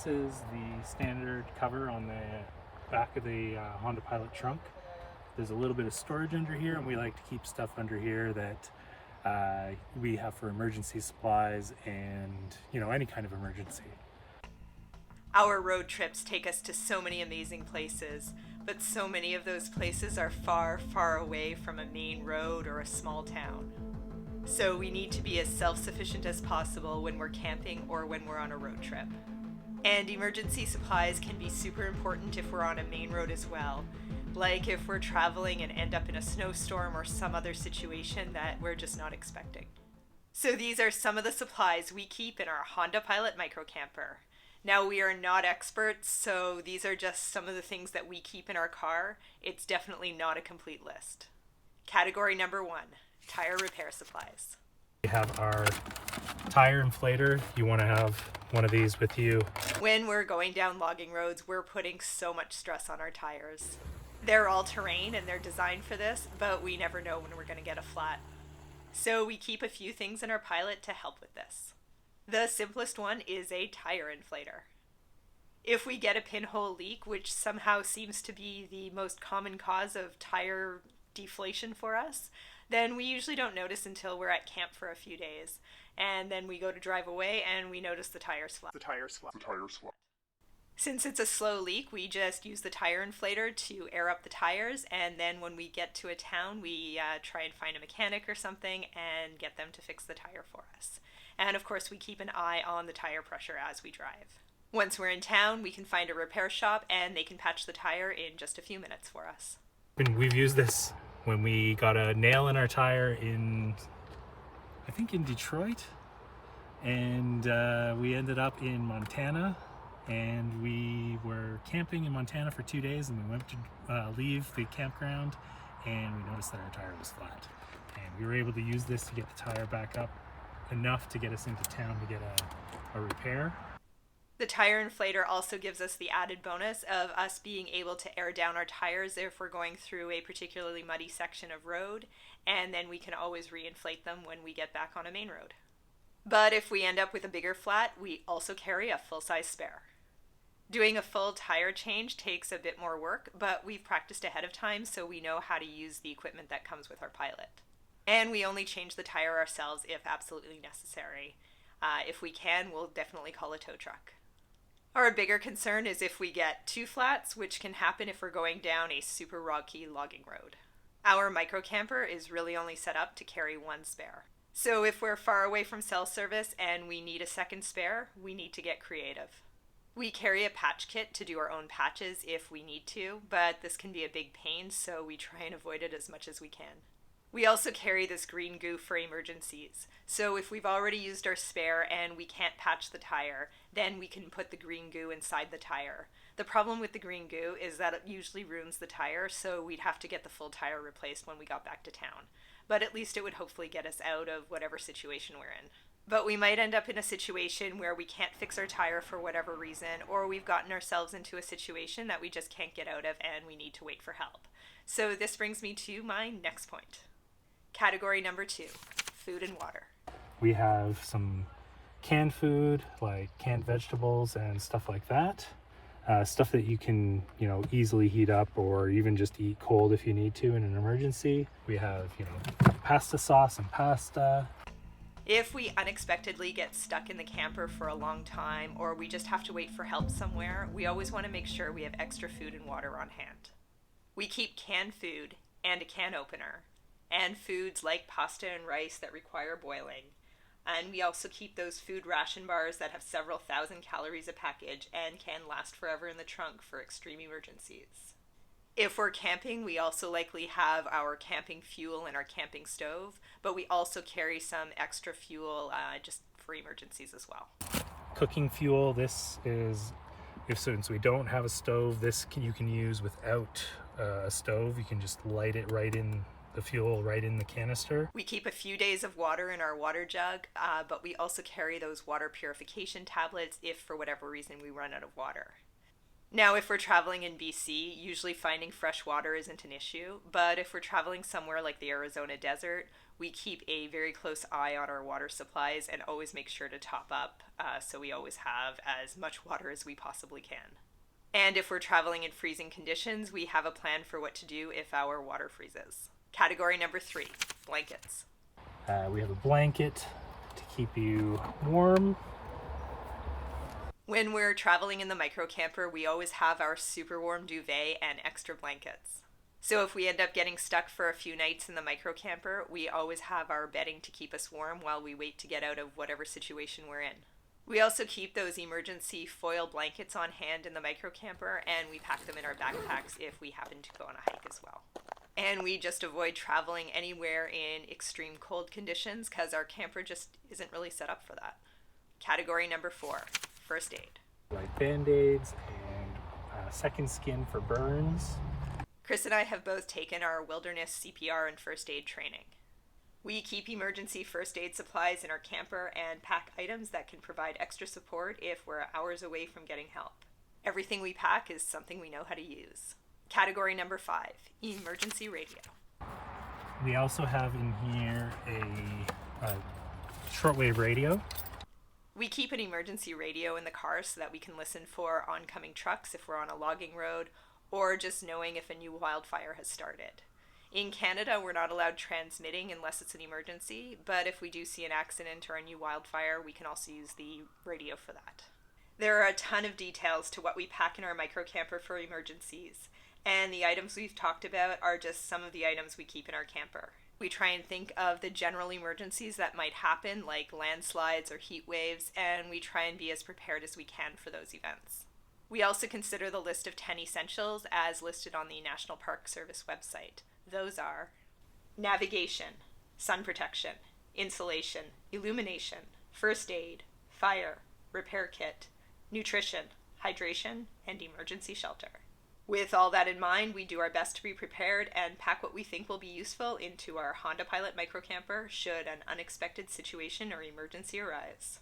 This is the standard cover on the back of the Honda Pilot trunk. There's a little bit of storage under here, and we like to keep stuff under here that we have for emergency supplies and, you know, any kind of emergency. Our road trips take us to so many amazing places, but so many of those places are far, far away from a main road or a small town. So we need to be as self-sufficient as possible when we're camping or when we're on a road trip. And emergency supplies can be super important if we're on a main road as well, like if we're traveling and end up in a snowstorm or some other situation that we're just not expecting. So these are some of the supplies we keep in our Honda Pilot Microcamper. Now, we are not experts, so these are just some of the things that we keep in our car. It's definitely not a complete list. Category number 1, tire repair supplies. We have our tire inflator. You want to have one of these with you. When we're going down logging roads, we're putting so much stress on our tires. They're all terrain and they're designed for this, but we never know when we're going to get a flat. So we keep a few things in our Pilot to help with this. The simplest one is a tire inflator. If we get a pinhole leak, which somehow seems to be the most common cause of tire deflation for us, then we usually don't notice until we're at camp for a few days. And then we go to drive away and we notice the tires flat. Since it's a slow leak, we just use the tire inflator to air up the tires, and then when we get to a town, we try and find a mechanic or something and get them to fix the tire for us. And of course, we keep an eye on the tire pressure as we drive. Once we're in town, we can find a repair shop and they can patch the tire in just a few minutes for us. And we've used this when we got a nail in our tire I think in Detroit, and we ended up in Montana, and we were camping in Montana for 2 days, and we went to leave the campground, and we noticed that our tire was flat. And we were able to use this to get the tire back up enough to get us into town to get a repair. The tire inflator also gives us the added bonus of us being able to air down our tires if we're going through a particularly muddy section of road, and then we can always reinflate them when we get back on a main road. But if we end up with a bigger flat, we also carry a full-size spare. Doing a full tire change takes a bit more work, but we've practiced ahead of time, so we know how to use the equipment that comes with our Pilot. And we only change the tire ourselves if absolutely necessary. If we can, we'll definitely call a tow truck. Our bigger concern is if we get 2 flats, which can happen if we're going down a super rocky logging road. Our microcamper is really only set up to carry 1 spare. So if we're far away from cell service and we need a second spare, we need to get creative. We carry a patch kit to do our own patches if we need to, but this can be a big pain, so we try and avoid it as much as we can. We also carry this green goo for emergencies. So if we've already used our spare and we can't patch the tire, then we can put the green goo inside the tire. The problem with the green goo is that it usually ruins the tire, so we'd have to get the full tire replaced when we got back to town. But at least it would hopefully get us out of whatever situation we're in. But we might end up in a situation where we can't fix our tire for whatever reason, or we've gotten ourselves into a situation that we just can't get out of and we need to wait for help. So this brings me to my next point. Category number 2, food and water. We have some canned food, like canned vegetables and stuff like that. Stuff that you can, easily heat up or even just eat cold if you need to in an emergency. We have, pasta sauce and pasta. If we unexpectedly get stuck in the camper for a long time or we just have to wait for help somewhere, we always want to make sure we have extra food and water on hand. We keep canned food and a can opener, and foods like pasta and rice that require boiling. And we also keep those food ration bars that have several thousand calories a package and can last forever in the trunk for extreme emergencies. If we're camping, we also likely have our camping fuel and our camping stove, but we also carry some extra fuel just for emergencies as well. Cooking fuel, this is, since we don't have a stove, you can use without a stove. You can just light it right in the fuel right in the canister. We keep a few days of water in our water jug, but we also carry those water purification tablets if for whatever reason we run out of water. Now, if we're traveling in BC, usually finding fresh water isn't an issue, but if we're traveling somewhere like the Arizona desert, we keep a very close eye on our water supplies and always make sure to top up so we always have as much water as we possibly can. And if we're traveling in freezing conditions, we have a plan for what to do if our water freezes. Category number 3, blankets. We have a blanket to keep you warm. When we're traveling in the microcamper, we always have our super warm duvet and extra blankets. So if we end up getting stuck for a few nights in the microcamper, we always have our bedding to keep us warm while we wait to get out of whatever situation we're in. We also keep those emergency foil blankets on hand in the microcamper, and we pack them in our backpacks if we happen to go on a hike as well. And we just avoid traveling anywhere in extreme cold conditions because our camper just isn't really set up for that. Category number 4, first aid. Like band-aids and second skin for burns. Chris and I have both taken our wilderness CPR and first aid training. We keep emergency first aid supplies in our camper and pack items that can provide extra support if we're hours away from getting help. Everything we pack is something we know how to use. Category number 5, emergency radio. We also have in here a shortwave radio. We keep an emergency radio in the car so that we can listen for oncoming trucks if we're on a logging road, or just knowing if a new wildfire has started. In Canada, we're not allowed transmitting unless it's an emergency, but if we do see an accident or a new wildfire, we can also use the radio for that. There are a ton of details to what we pack in our microcamper for emergencies, and the items we've talked about are just some of the items we keep in our camper. We try and think of the general emergencies that might happen, like landslides or heat waves, and we try and be as prepared as we can for those events. We also consider the list of 10 essentials as listed on the National Park Service website. Those are navigation, sun protection, insulation, illumination, first aid, fire, repair kit, nutrition, hydration, and emergency shelter. With all that in mind, we do our best to be prepared and pack what we think will be useful into our Honda Pilot microcamper should an unexpected situation or emergency arise.